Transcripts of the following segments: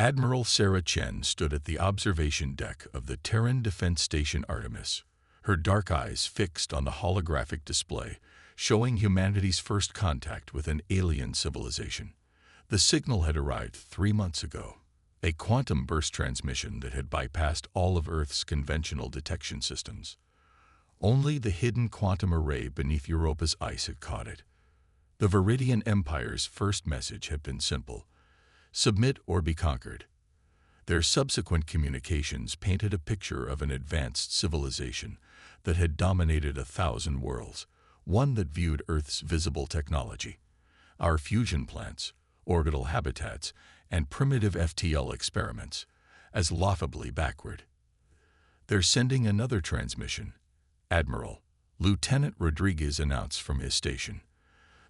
Admiral Sarah Chen stood at the observation deck of the Terran Defense Station Artemis, her dark eyes fixed on the holographic display, showing humanity's first contact with an alien civilization. The signal had arrived 3 months ago, a quantum burst transmission that had bypassed all of Earth's conventional detection systems. Only the hidden quantum array beneath Europa's ice had caught it. The Viridian Empire's first message had been simple: submit or be conquered. Their subsequent communications painted a picture of an advanced civilization that had dominated 1,000 worlds, one that viewed Earth's visible technology, our fusion plants, orbital habitats, and primitive FTL experiments, as laughably backward. They're sending another transmission, Admiral, Lieutenant Rodriguez announced from his station.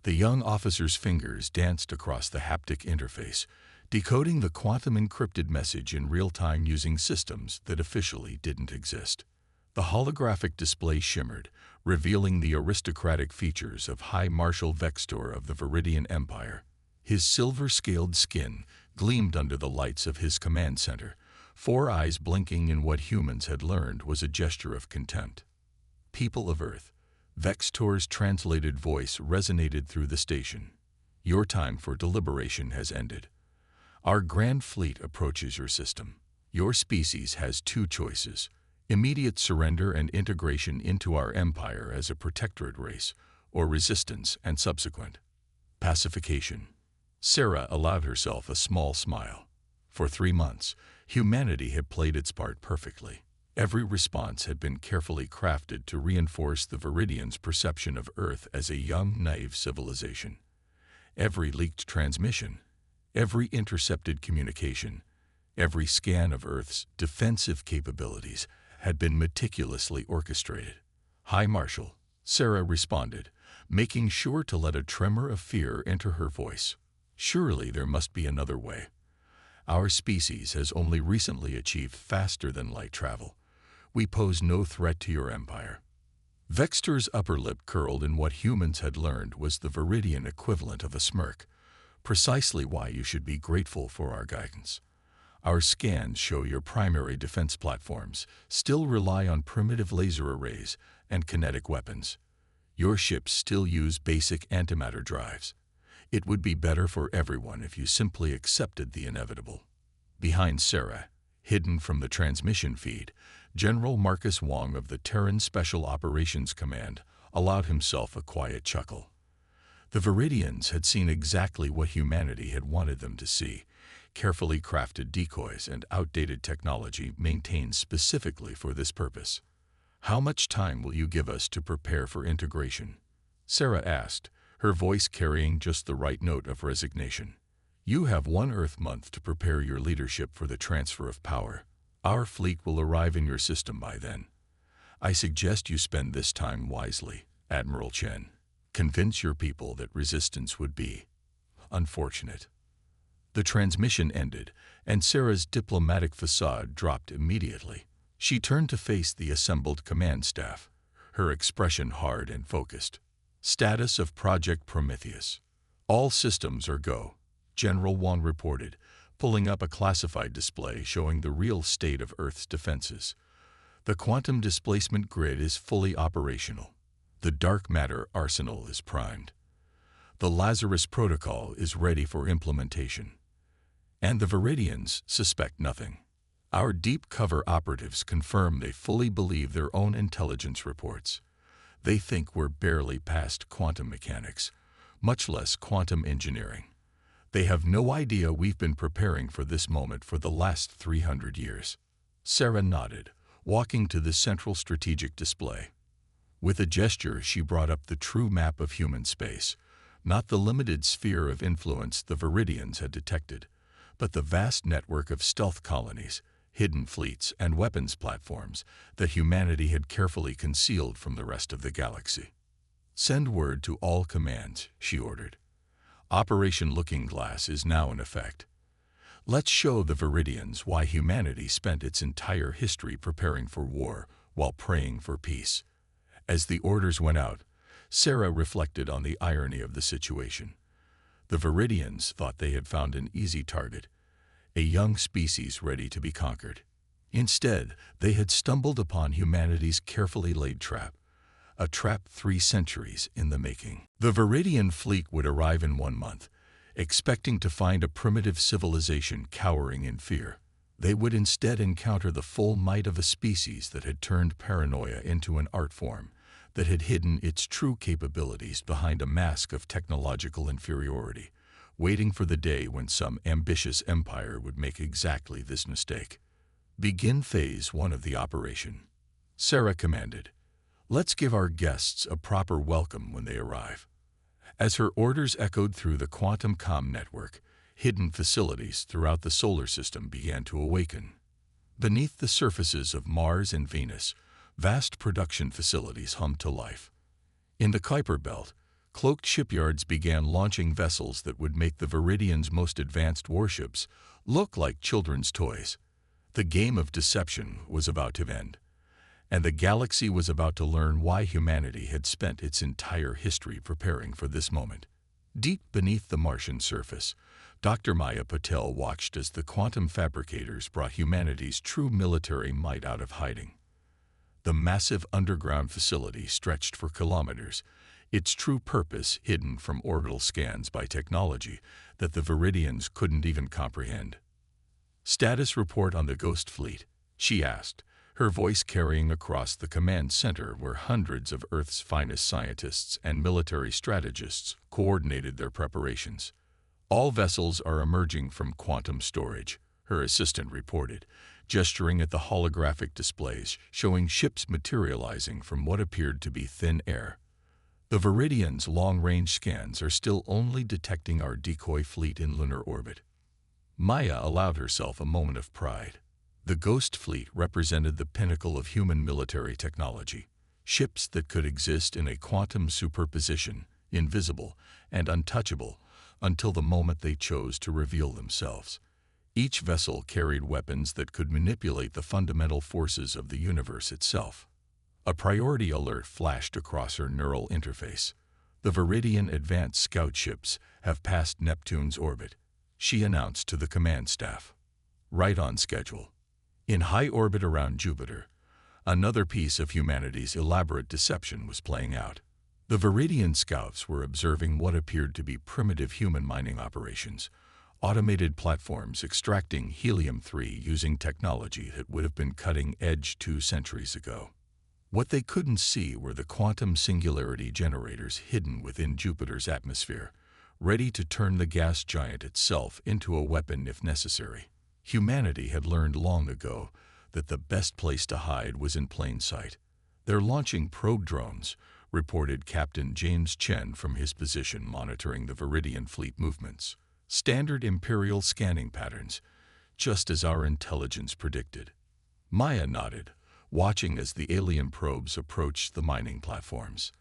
The young officer's fingers danced across the haptic interface, decoding the quantum-encrypted message in real time using systems that officially didn't exist. The holographic display shimmered, revealing the aristocratic features of High Marshal Vextor of the Viridian Empire. His silver-scaled skin gleamed under the lights of his command center, 4 eyes blinking in what humans had learned was a gesture of contempt. People of Earth, Vextor's translated voice resonated through the station. Your time for deliberation has ended. Our grand fleet approaches your system. Your species has 2 choices: immediate surrender and integration into our empire as a protectorate race, or resistance and subsequent pacification. Sarah allowed herself a small smile. For 3 months, humanity had played its part perfectly. Every response had been carefully crafted to reinforce the Viridians' perception of Earth as a young, naive civilization. Every leaked transmission, every intercepted communication, every scan of Earth's defensive capabilities had been meticulously orchestrated. High Marshal, Sarah responded, making sure to let a tremor of fear enter her voice. Surely there must be another way. Our species has only recently achieved faster-than-light travel. We pose no threat to your empire. Vextor's upper lip curled in what humans had learned was the Viridian equivalent of a smirk, precisely why you should be grateful for our guidance. Our scans show your primary defense platforms still rely on primitive laser arrays and kinetic weapons. Your ships still use basic antimatter drives. It would be better for everyone if you simply accepted the inevitable. Behind Sarah, hidden from the transmission feed, General Marcus Wong of the Terran Special Operations Command allowed himself a quiet chuckle. The Viridians had seen exactly what humanity had wanted them to see: carefully crafted decoys and outdated technology maintained specifically for this purpose. How much time will you give us to prepare for integration? Sarah asked, her voice carrying just the right note of resignation. You have 1 Earth month to prepare your leadership for the transfer of power. Our fleet will arrive in your system by then. I suggest you spend this time wisely, Admiral Chen. Convince your people that resistance would be unfortunate. The transmission ended, and Sarah's diplomatic facade dropped immediately. She turned to face the assembled command staff, her expression hard and focused. Status of Project Prometheus. All systems are go, General Wong reported, pulling up a classified display showing the real state of Earth's defenses. The quantum displacement grid is fully operational. The dark matter arsenal is primed. The Lazarus Protocol is ready for implementation. And the Viridians suspect nothing. Our deep cover operatives confirm they fully believe their own intelligence reports. They think we're barely past quantum mechanics, much less quantum engineering. They have no idea we've been preparing for this moment for the last 300 years. Sarah nodded, walking to the central strategic display. With a gesture, she brought up the true map of human space, not the limited sphere of influence the Viridians had detected, but the vast network of stealth colonies, hidden fleets, and weapons platforms that humanity had carefully concealed from the rest of the galaxy. Send word to all commands, she ordered. Operation Looking Glass is now in effect. Let's show the Viridians why humanity spent its entire history preparing for war while praying for peace. As the orders went out, Sarah reflected on the irony of the situation. The Viridians thought they had found an easy target, a young species ready to be conquered. Instead, they had stumbled upon humanity's carefully laid trap, a trap 3 centuries in the making. The Viridian fleet would arrive in 1 month, expecting to find a primitive civilization cowering in fear. They would instead encounter the full might of a species that had turned paranoia into an art form, that had hidden its true capabilities behind a mask of technological inferiority, waiting for the day when some ambitious empire would make exactly this mistake. Begin Phase 1 of the operation, Sarah commanded. Let's give our guests a proper welcome when they arrive. As her orders echoed through the quantum comm network, hidden facilities throughout the solar system began to awaken. Beneath the surfaces of Mars and Venus, vast production facilities hummed to life. In the Kuiper Belt, cloaked shipyards began launching vessels that would make the Viridians' most advanced warships look like children's toys. The game of deception was about to end, and the galaxy was about to learn why humanity had spent its entire history preparing for this moment. Deep beneath the Martian surface, Dr. Maya Patel watched as the quantum fabricators brought humanity's true military might out of hiding. The massive underground facility stretched for kilometers, its true purpose hidden from orbital scans by technology that the Viridians couldn't even comprehend. "Status report on the Ghost Fleet," she asked, her voice carrying across the command center where hundreds of Earth's finest scientists and military strategists coordinated their preparations. "All vessels are emerging from quantum storage," her assistant reported, gesturing at the holographic displays showing ships materializing from what appeared to be thin air. "The Viridians' long-range scans are still only detecting our decoy fleet in lunar orbit." Maya allowed herself a moment of pride. The Ghost Fleet represented the pinnacle of human military technology, ships that could exist in a quantum superposition, invisible and untouchable, until the moment they chose to reveal themselves. Each vessel carried weapons that could manipulate the fundamental forces of the universe itself. A priority alert flashed across her neural interface. "The Viridian advanced scout ships have passed Neptune's orbit," she announced to the command staff. "Right on schedule." In high orbit around Jupiter, another piece of humanity's elaborate deception was playing out. The Viridian scouts were observing what appeared to be primitive human mining operations, automated platforms extracting helium-3 using technology that would have been cutting-edge 2 centuries ago. What they couldn't see were the quantum singularity generators hidden within Jupiter's atmosphere, ready to turn the gas giant itself into a weapon if necessary. Humanity had learned long ago that the best place to hide was in plain sight. "They're launching probe drones," reported Captain James Chen from his position monitoring the Viridian fleet movements. "Standard Imperial scanning patterns, just as our intelligence predicted." Maya nodded, watching as the alien probes approached the mining platforms.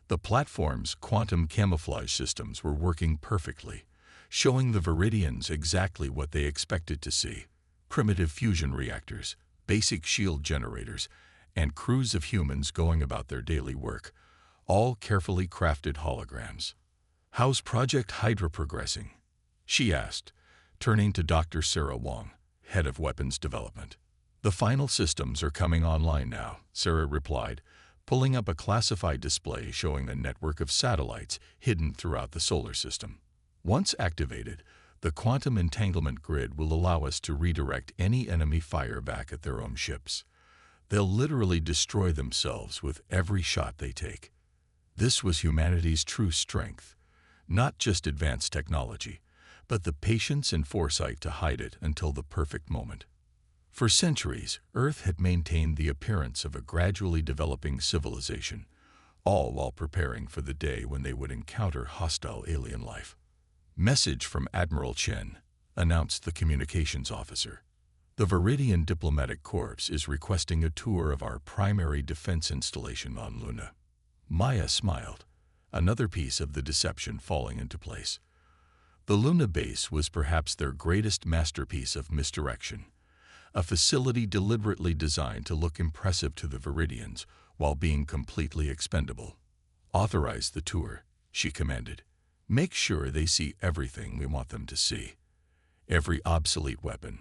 The platform's quantum camouflage systems were working perfectly, showing the Viridians exactly what they expected to see: primitive fusion reactors, basic shield generators, and crews of humans going about their daily work, all carefully crafted holograms. "How's Project Hydra progressing?" she asked, turning to Dr. Sarah Wong, head of weapons development. "The final systems are coming online now," Sarah replied, pulling up a classified display showing a network of satellites hidden throughout the solar system. "Once activated, the quantum entanglement grid will allow us to redirect any enemy fire back at their own ships. They'll literally destroy themselves with every shot they take." This was humanity's true strength, not just advanced technology, but the patience and foresight to hide it until the perfect moment. For centuries, Earth had maintained the appearance of a gradually developing civilization, all while preparing for the day when they would encounter hostile alien life. "Message from Admiral Chen," announced the communications officer. "The Viridian Diplomatic Corps is requesting a tour of our primary defense installation on Luna." Maya smiled, another piece of the deception falling into place. The Luna base was perhaps their greatest masterpiece of misdirection, a facility deliberately designed to look impressive to the Viridians while being completely expendable. "Authorize the tour," she commanded. "Make sure they see everything we want them to see." Every obsolete weapon,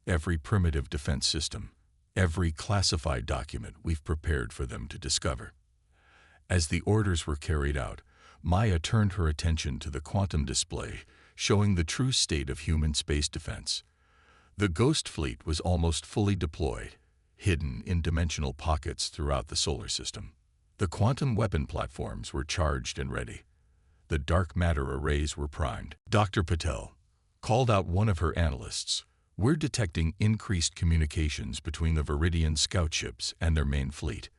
every primitive defense system, every classified document we've prepared for them to discover. As the orders were carried out, Maya turned her attention to the quantum display, showing the true state of human space defense. The Ghost Fleet was almost fully deployed, hidden in dimensional pockets throughout the solar system. The quantum weapon platforms were charged and ready. The dark matter arrays were primed. Dr. Patel called out one of her analysts. "We're detecting increased communications between the Viridian scout ships and their main fleet.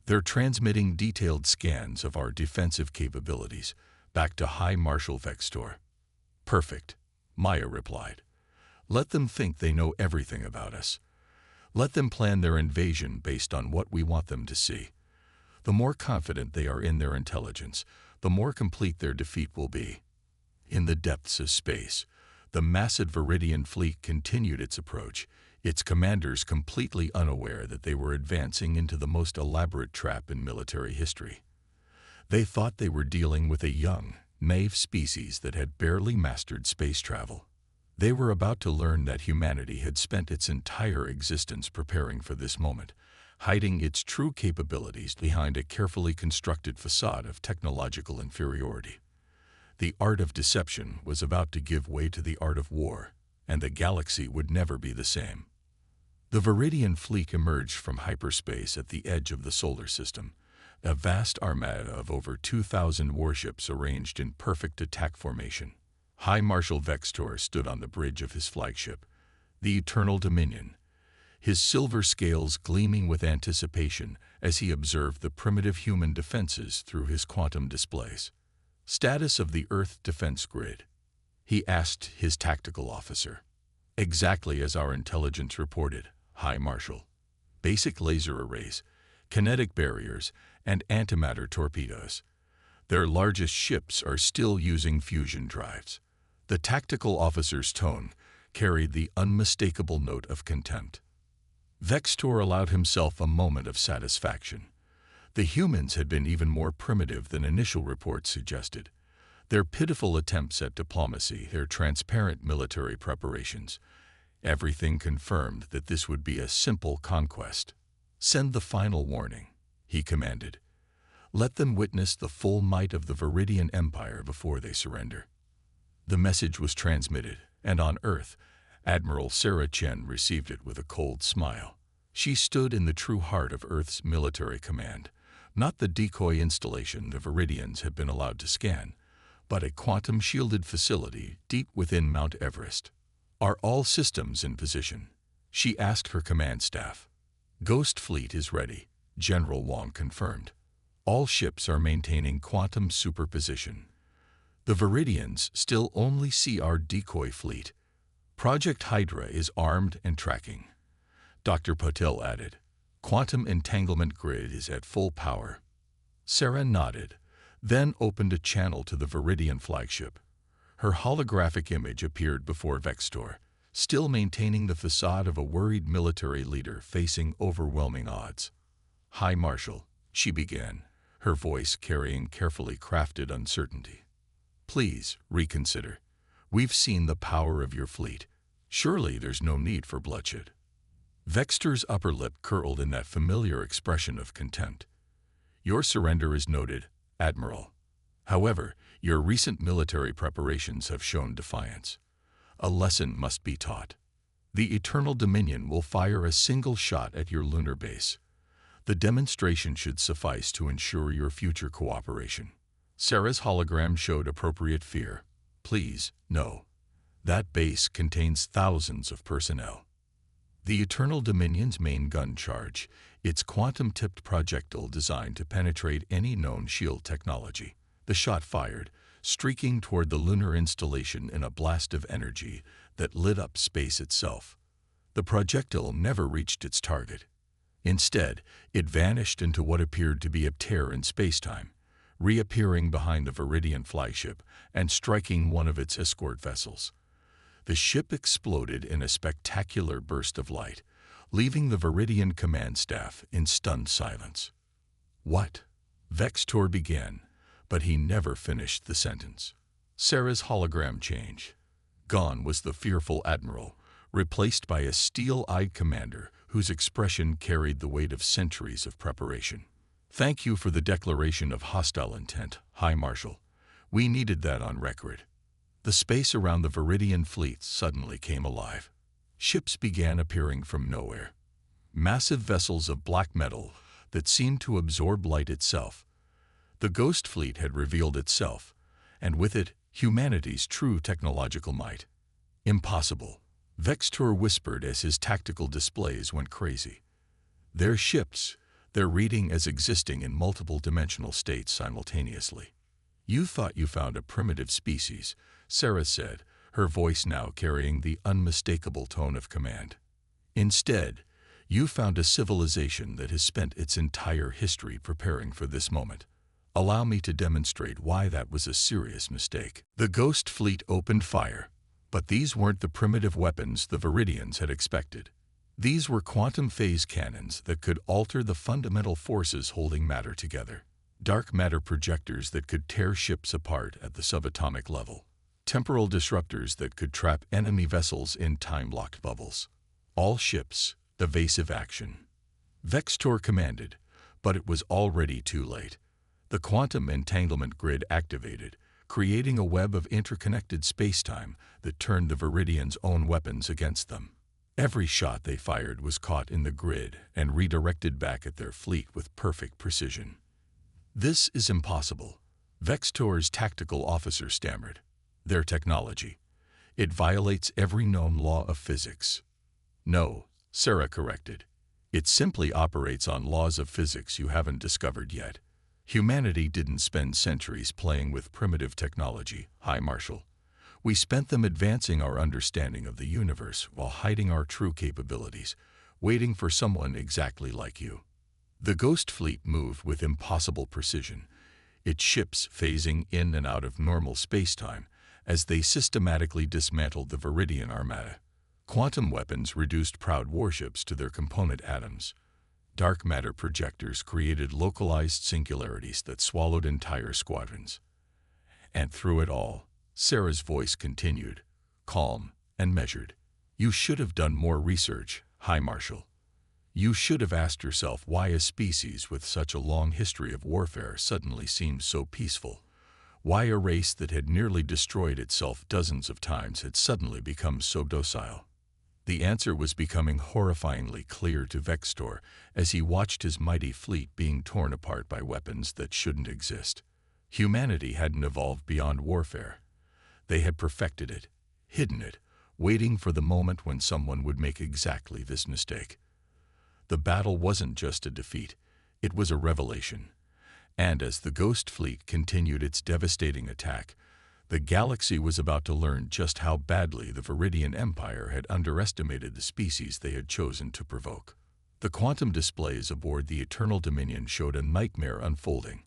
They're transmitting detailed scans of our defensive capabilities back to High Marshal Vextor." "Perfect," Maya replied. "Let them think they know everything about us. Let them plan their invasion based on what we want them to see. The more confident they are in their intelligence, the more complete their defeat will be." In the depths of space, the massive Viridian fleet continued its approach, its commanders completely unaware that they were advancing into the most elaborate trap in military history. They thought they were dealing with a young, naive species that had barely mastered space travel. They were about to learn that humanity had spent its entire existence preparing for this moment, hiding its true capabilities behind a carefully constructed facade of technological inferiority. The art of deception was about to give way to the art of war, and the galaxy would never be the same. The Viridian fleet emerged from hyperspace at the edge of the solar system, a vast armada of over 2,000 warships arranged in perfect attack formation. High Marshal Vextor stood on the bridge of his flagship, the Eternal Dominion, his silver scales gleaming with anticipation as he observed the primitive human defenses through his quantum displays. "Status of the Earth defense grid," he asked his tactical officer. "Exactly as our intelligence reported, High Marshal. Basic laser arrays, kinetic barriers, and antimatter torpedoes. Their largest ships are still using fusion drives." The tactical officer's tone carried the unmistakable note of contempt. Vextor allowed himself a moment of satisfaction. The humans had been even more primitive than initial reports suggested. Their pitiful attempts at diplomacy, their transparent military preparations, everything confirmed that this would be a simple conquest. "Send the final warning," he commanded. "Let them witness the full might of the Viridian Empire before they surrender." The message was transmitted, and on Earth, Admiral Sarah Chen received it with a cold smile. She stood in the true heart of Earth's military command, not the decoy installation the Viridians had been allowed to scan, but a quantum-shielded facility deep within Mount Everest. "Are all systems in position?" she asked her command staff. "Ghost Fleet is ready," General Wong confirmed. "All ships are maintaining quantum superposition. The Viridians still only see our decoy fleet. Project Hydra is armed and tracking." Dr. Patel added, "Quantum entanglement grid is at full power." Sarah nodded, then opened a channel to the Viridian flagship. Her holographic image appeared before Vextor, still maintaining the facade of a worried military leader facing overwhelming odds. "High Marshal," she began, her voice carrying carefully crafted uncertainty. "Please reconsider. We've seen the power of your fleet. Surely there's no need for bloodshed." Vextor's upper lip curled in that familiar expression of contempt. "Your surrender is noted, Admiral. However, your recent military preparations have shown defiance. A lesson must be taught. The Eternal Dominion will fire a single shot at your lunar base. The demonstration should suffice to ensure your future cooperation." Sarah's hologram showed appropriate fear. "Please, no. That base contains thousands of personnel. The Eternal Dominion's main gun charge, its quantum-tipped projectile designed to penetrate any known shield technology." The shot fired, streaking toward the lunar installation in a blast of energy that lit up space itself. The projectile never reached its target. Instead, it vanished into what appeared to be a tear in spacetime, reappearing behind the Viridian flagship and striking one of its escort vessels. The ship exploded in a spectacular burst of light, leaving the Viridian command staff in stunned silence. "What?" Vextor began, but he never finished the sentence. Sarah's hologram changed. Gone was the fearful admiral, replaced by a steel-eyed commander whose expression carried the weight of centuries of preparation. "Thank you for the declaration of hostile intent, High Marshal. We needed that on record." The space around the Viridian fleet suddenly came alive. Ships began appearing from nowhere. Massive vessels of black metal that seemed to absorb light itself. The Ghost Fleet had revealed itself, and with it, humanity's true technological might. "Impossible," Vextor whispered as his tactical displays went crazy. "Their ships, they're reading as existing in multiple dimensional states simultaneously." "You thought you found a primitive species," Sarah said, her voice now carrying the unmistakable tone of command. "Instead, you found a civilization that has spent its entire history preparing for this moment. Allow me to demonstrate why that was a serious mistake." The Ghost Fleet opened fire, but these weren't the primitive weapons the Viridians had expected. These were quantum phase cannons that could alter the fundamental forces holding matter together. Dark matter projectors that could tear ships apart at the subatomic level. Temporal disruptors that could trap enemy vessels in time-locked bubbles. "All ships, evasive action," Vextor commanded, but it was already too late. The quantum entanglement grid activated, creating a web of interconnected spacetime that turned the Viridians' own weapons against them. Every shot they fired was caught in the grid and redirected back at their fleet with perfect precision. "This is impossible," Vextor's tactical officer stammered. "Their technology. It violates every known law of physics." "No," Sarah corrected. "It simply operates on laws of physics you haven't discovered yet. Humanity didn't spend centuries playing with primitive technology, High Marshal. We spent them advancing our understanding of the universe while hiding our true capabilities, waiting for someone exactly like you." The Ghost Fleet moved with impossible precision, its ships phasing in and out of normal spacetime as they systematically dismantled the Viridian armada. Quantum weapons reduced proud warships to their component atoms. Dark matter projectors created localized singularities that swallowed entire squadrons. And through it all, Sarah's voice continued, calm and measured. "You should have done more research, High Marshal. You should have asked yourself why a species with such a long history of warfare suddenly seemed so peaceful. Why a race that had nearly destroyed itself dozens of times had suddenly become so docile." The answer was becoming horrifyingly clear to Vextor as he watched his mighty fleet being torn apart by weapons that shouldn't exist. Humanity hadn't evolved beyond warfare. They had perfected it, hidden it, waiting for the moment when someone would make exactly this mistake. The battle wasn't just a defeat, it was a revelation. And as the Ghost Fleet continued its devastating attack, the galaxy was about to learn just how badly the Viridian Empire had underestimated the species they had chosen to provoke. The quantum displays aboard the Eternal Dominion showed a nightmare unfolding.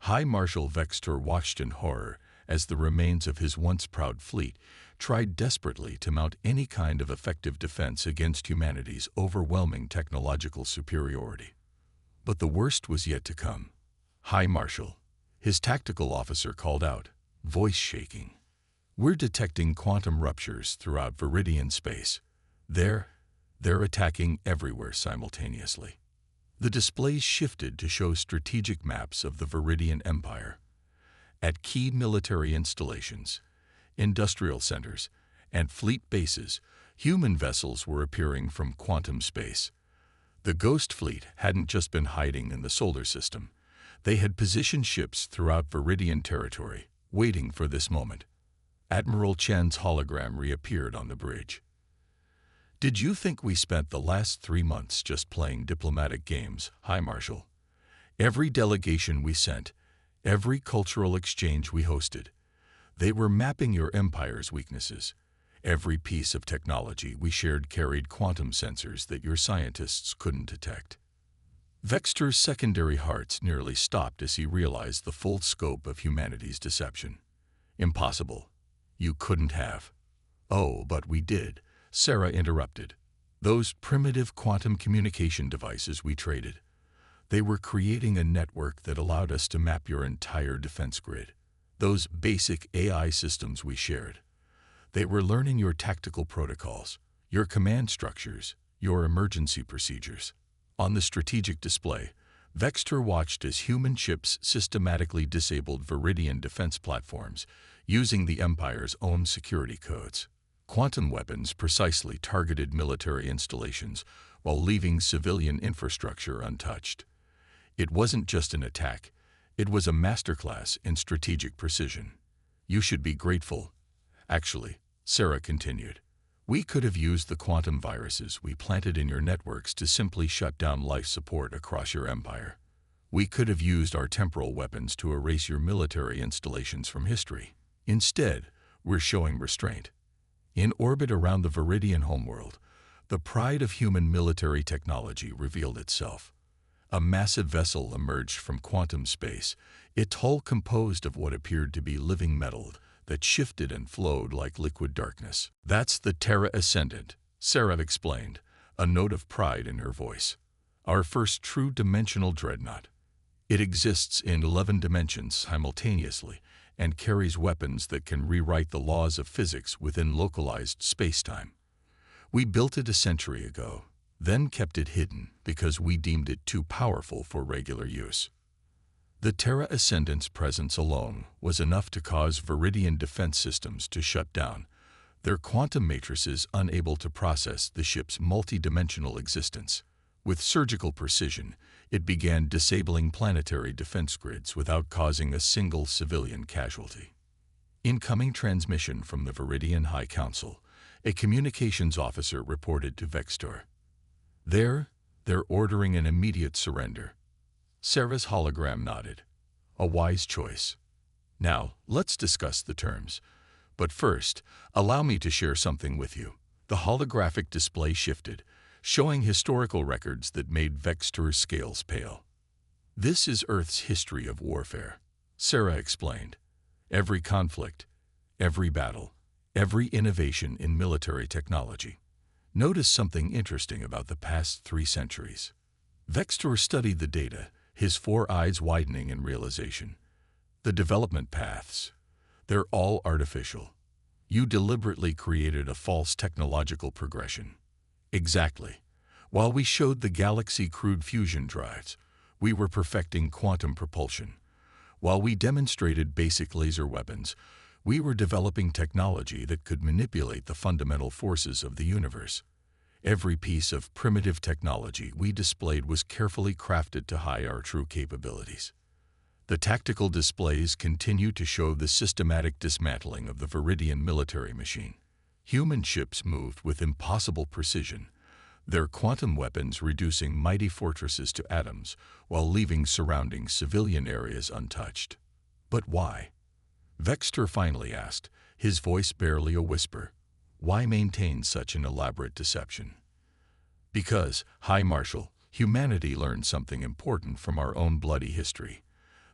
High Marshal Vextor watched in horror as the remains of his once proud fleet tried desperately to mount any kind of effective defense against humanity's overwhelming technological superiority. But the worst was yet to come. "High Marshal," his tactical officer called out, voice shaking. "We're detecting quantum ruptures throughout Viridian space. They're attacking everywhere simultaneously." The displays shifted to show strategic maps of the Viridian Empire. At key military installations, industrial centers, and fleet bases, human vessels were appearing from quantum space. The Ghost Fleet hadn't just been hiding in the solar system. They had positioned ships throughout Viridian territory, waiting for this moment. Admiral Chen's hologram reappeared on the bridge. "Did you think we spent the last 3 months just playing diplomatic games, High Marshal? Every delegation we sent, every cultural exchange we hosted, they were mapping your empire's weaknesses. Every piece of technology we shared carried quantum sensors that your scientists couldn't detect." Vextor's secondary hearts nearly stopped as he realized the full scope of humanity's deception. "Impossible. You couldn't have." "Oh, but we did," Sarah interrupted. "Those primitive quantum communication devices we traded. They were creating a network that allowed us to map your entire defense grid. Those basic AI systems we shared. They were learning your tactical protocols, your command structures, your emergency procedures. On the strategic display, Vextor watched as human ships systematically disabled Viridian defense platforms using the Empire's own security codes. Quantum weapons precisely targeted military installations while leaving civilian infrastructure untouched. It wasn't just an attack, it was a masterclass in strategic precision. You should be grateful. Actually, Sarah continued, we could have used the quantum viruses we planted in your networks to simply shut down life support across your empire. We could have used our temporal weapons to erase your military installations from history. Instead, we're showing restraint. In orbit around the Viridian homeworld, the pride of human military technology revealed itself. A massive vessel emerged from quantum space, its hull composed of what appeared to be living metal that shifted and flowed like liquid darkness. That's the Terra Ascendant, Sarah explained, a note of pride in her voice. Our first true dimensional dreadnought. It exists in 11 dimensions simultaneously and carries weapons that can rewrite the laws of physics within localized spacetime. We built it a century ago, then kept it hidden because we deemed it too powerful for regular use. The Terra Ascendant's presence alone was enough to cause Viridian defense systems to shut down, their quantum matrices unable to process the ship's multidimensional existence. With surgical precision, it began disabling planetary defense grids without causing a single civilian casualty. Incoming transmission from the Viridian High Council, a communications officer reported to Vextor. They're ordering an immediate surrender. Sarah's hologram nodded. A wise choice. Now, let's discuss the terms. But first, allow me to share something with you. The holographic display shifted, showing historical records that made Vextor's scales pale. This is Earth's history of warfare, Sarah explained. Every conflict, every battle, every innovation in military technology. Notice something interesting about the past 3 centuries. Vextor studied the data, his 4 eyes widening in realization. The development paths, they're all artificial. You deliberately created a false technological progression. Exactly. While we showed the galaxy crude fusion drives, we were perfecting quantum propulsion. While we demonstrated basic laser weapons, we were developing technology that could manipulate the fundamental forces of the universe. Every piece of primitive technology we displayed was carefully crafted to hide our true capabilities. The tactical displays continue to show the systematic dismantling of the Viridian military machine. Human ships moved with impossible precision, their quantum weapons reducing mighty fortresses to atoms while leaving surrounding civilian areas untouched. But why? Vextor finally asked, his voice barely a whisper. Why maintain such an elaborate deception? Because, High Marshal, humanity learned something important from our own bloody history.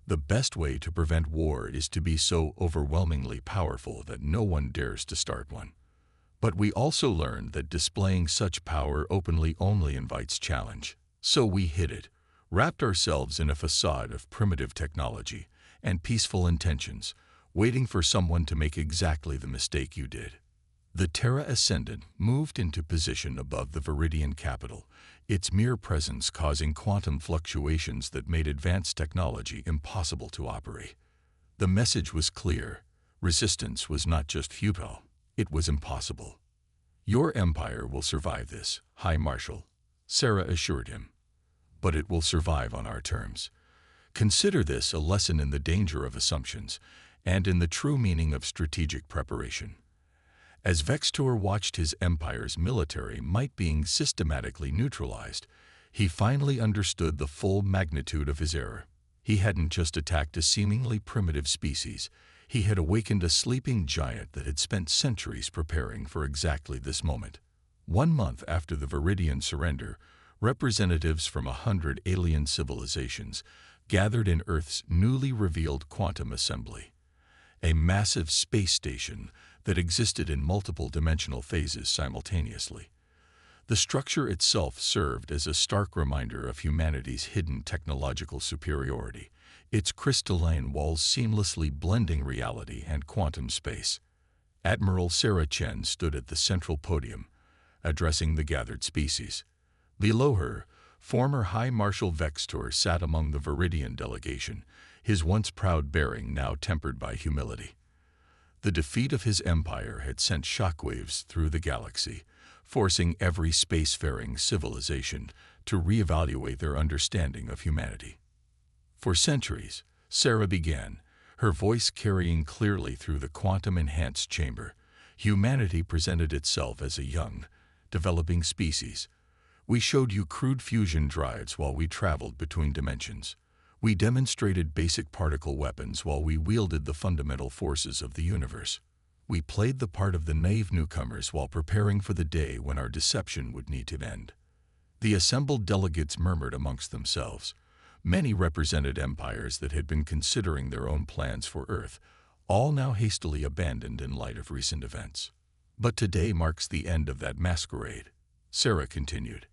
The best way to prevent war is to be so overwhelmingly powerful that no one dares to start one. But we also learned that displaying such power openly only invites challenge. So we hid it, wrapped ourselves in a facade of primitive technology and peaceful intentions, waiting for someone to make exactly the mistake you did. The Terra Ascendant moved into position above the Viridian capital, its mere presence causing quantum fluctuations that made advanced technology impossible to operate. The message was clear. Resistance was not just futile, it was impossible. Your empire will survive this, High Marshal, Sarah assured him. But it will survive on our terms. Consider this a lesson in the danger of assumptions and in the true meaning of strategic preparation. As Vextor watched his empire's military might being systematically neutralized, he finally understood the full magnitude of his error. He hadn't just attacked a seemingly primitive species, he had awakened a sleeping giant that had spent centuries preparing for exactly this moment. 1 month after the Viridian surrender, representatives from 100 alien civilizations gathered in Earth's newly revealed quantum assembly, a massive space station that existed in multiple dimensional phases simultaneously. The structure itself served as a stark reminder of humanity's hidden technological superiority, its crystalline walls seamlessly blending reality and quantum space. Admiral Sarah Chen stood at the central podium, addressing the gathered species. Below her, former High Marshal Vextor sat among the Viridian delegation, his once proud bearing now tempered by humility. The defeat of his empire had sent shockwaves through the galaxy, forcing every spacefaring civilization to reevaluate their understanding of humanity. For centuries, Sarah began, her voice carrying clearly through the quantum-enhanced chamber, humanity presented itself as a young, developing species. We showed you crude fusion drives while we traveled between dimensions. We demonstrated basic particle weapons while we wielded the fundamental forces of the universe. We played the part of the naive newcomers while preparing for the day when our deception would need to end. The assembled delegates murmured amongst themselves. Many represented empires that had been considering their own plans for Earth, all now hastily abandoned in light of recent events. But today marks the end of that masquerade, Sarah continued.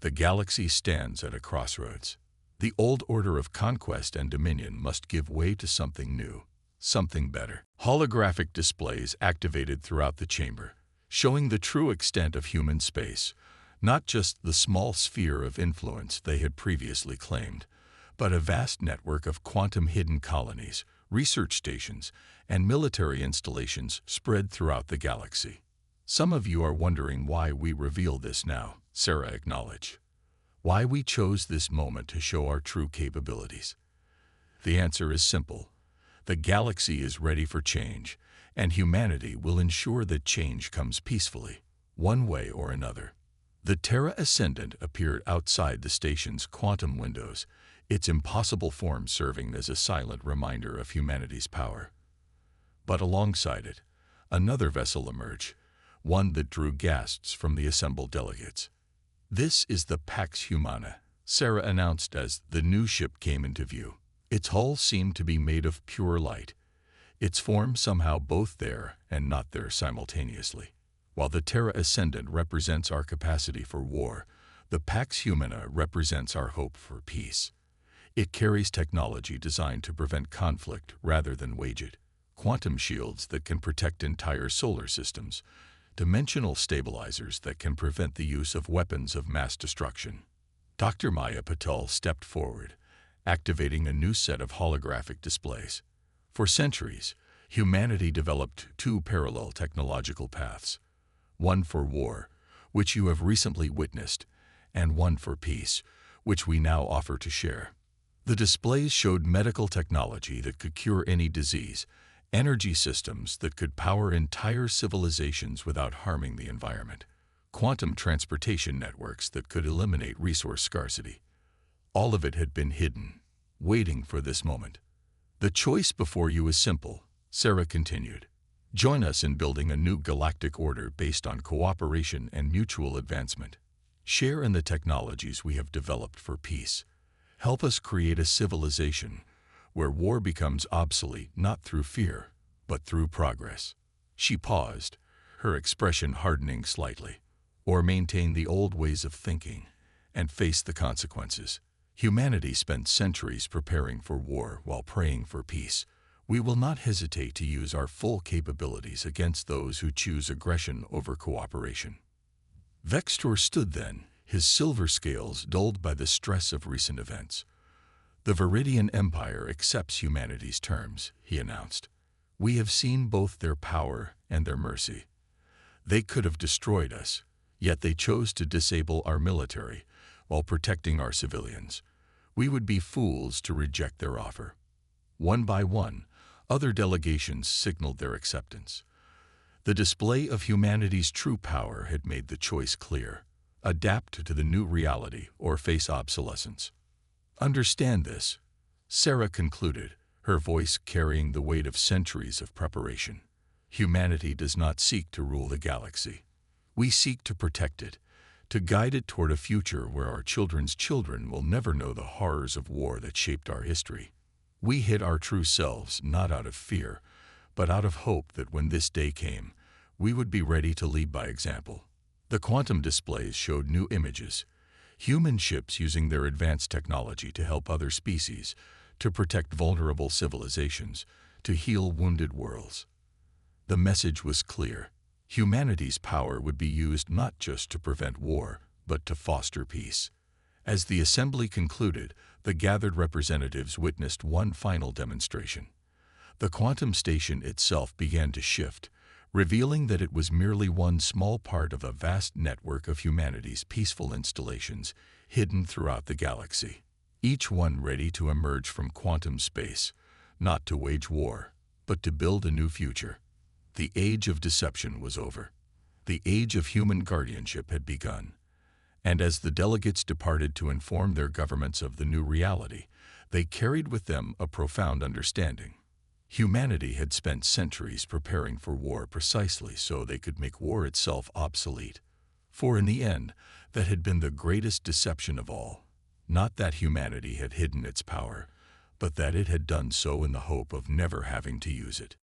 The galaxy stands at a crossroads. The old order of conquest and dominion must give way to something new, something better. Holographic displays activated throughout the chamber, showing the true extent of human space, not just the small sphere of influence they had previously claimed, but a vast network of quantum-hidden colonies, research stations, and military installations spread throughout the galaxy. Some of you are wondering why we reveal this now, Sarah acknowledged. Why we chose this moment to show our true capabilities. The answer is simple. The galaxy is ready for change, and humanity will ensure that change comes peacefully, one way or another. The Terra Ascendant appeared outside the station's quantum windows, its impossible form serving as a silent reminder of humanity's power. But alongside it, another vessel emerged, one that drew gasps from the assembled delegates. This is the Pax Humana, Sarah announced as the new ship came into view. Its hull seemed to be made of pure light, its form somehow both there and not there simultaneously. While the Terra Ascendant represents our capacity for war, the Pax Humana represents our hope for peace. It carries technology designed to prevent conflict rather than wage it. Quantum shields that can protect entire solar systems, dimensional stabilizers that can prevent the use of weapons of mass destruction. Dr. Maya Patel stepped forward, activating a new set of holographic displays. For centuries, humanity developed two parallel technological paths, one for war, which you have recently witnessed, and one for peace, which we now offer to share. The displays showed medical technology that could cure any disease, energy systems that could power entire civilizations without harming the environment, quantum transportation networks that could eliminate resource scarcity. All of it had been hidden, waiting for this moment. The choice before you is simple, Sarah continued. Join us in building a new galactic order based on cooperation and mutual advancement. Share in the technologies we have developed for peace. Help us create a civilization where war becomes obsolete not through fear, but through progress. She paused, her expression hardening slightly. Or maintain the old ways of thinking and face the consequences. Humanity spent centuries preparing for war while praying for peace. We will not hesitate to use our full capabilities against those who choose aggression over cooperation. Vextor stood then, his silver scales dulled by the stress of recent events. The Viridian Empire accepts humanity's terms, he announced. We have seen both their power and their mercy. They could have destroyed us, yet they chose to disable our military while protecting our civilians. We would be fools to reject their offer. One by one, other delegations signaled their acceptance. The display of humanity's true power had made the choice clear. Adapt to the new reality or face obsolescence. Understand this, Sarah concluded, her voice carrying the weight of centuries of preparation. Humanity does not seek to rule the galaxy. We seek to protect it, to guide it toward a future where our children's children will never know the horrors of war that shaped our history. We hid our true selves not out of fear, but out of hope that when this day came, we would be ready to lead by example. The quantum displays showed new images, human ships using their advanced technology to help other species, to protect vulnerable civilizations, to heal wounded worlds. The message was clear. Humanity's power would be used not just to prevent war, but to foster peace. As the assembly concluded, the gathered representatives witnessed one final demonstration. The quantum station itself began to shift, revealing that it was merely one small part of a vast network of humanity's peaceful installations hidden throughout the galaxy, each one ready to emerge from quantum space, not to wage war, but to build a new future. The age of deception was over. The age of human guardianship had begun. And as the delegates departed to inform their governments of the new reality, they carried with them a profound understanding. Humanity had spent centuries preparing for war precisely so they could make war itself obsolete. For in the end, that had been the greatest deception of all. Not that humanity had hidden its power, but that it had done so in the hope of never having to use it.